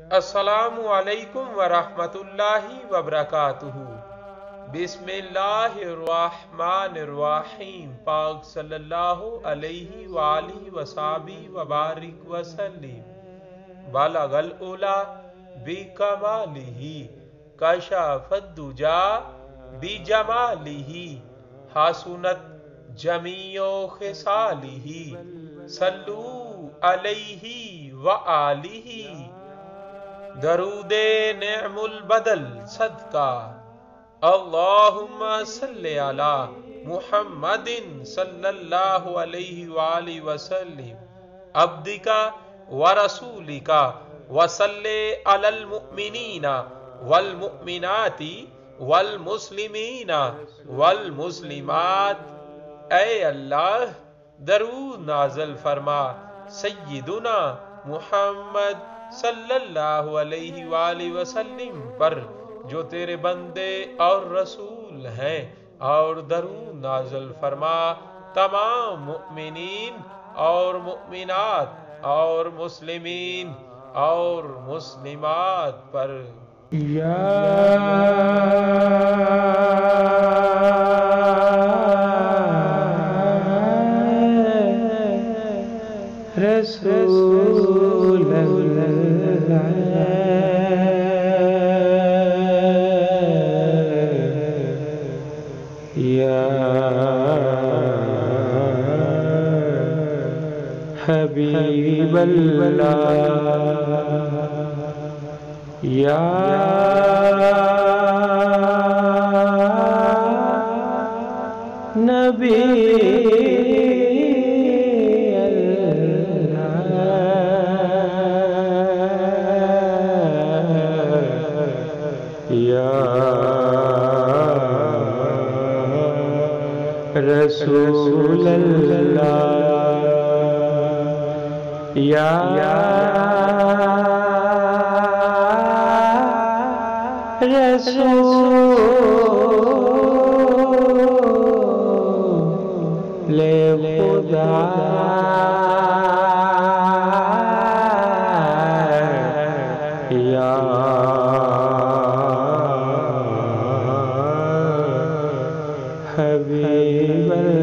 السلام علیکم ورحمۃ اللہ وبرکاتہ۔ بسم اللہ الرحمن الرحیم۔ پاک صلی اللہ علیہ وآلہ وصحبہ وبارک وسلم۔ بلغ العلا بکمالہ، کشف الدجا بجمالہ، حسنت جمیع خصالہ، صلو علیہ وآلہ۔ درود نعم البدل صدقہ، اللہم صلی علی محمد صلی اللہ علیہ وآلہ وسلم، عبدکا ورسولکا، وصلی علی المؤمنین والمؤمنات والمسلمین والمسلمات۔ اے اللہ درود نازل فرما سیدنا محمد صلی اللہ علیہ وآلہ وسلم پر، جو تیرے بندے اور رسول ہیں، اور درود نازل فرما تمام مؤمنین اور مؤمنات اور مسلمین اور مسلمات پر۔ رسول یا حبیب اللہ، یا نبی رسول اللہ، یا رسول خدا، یا حبیب اللہ،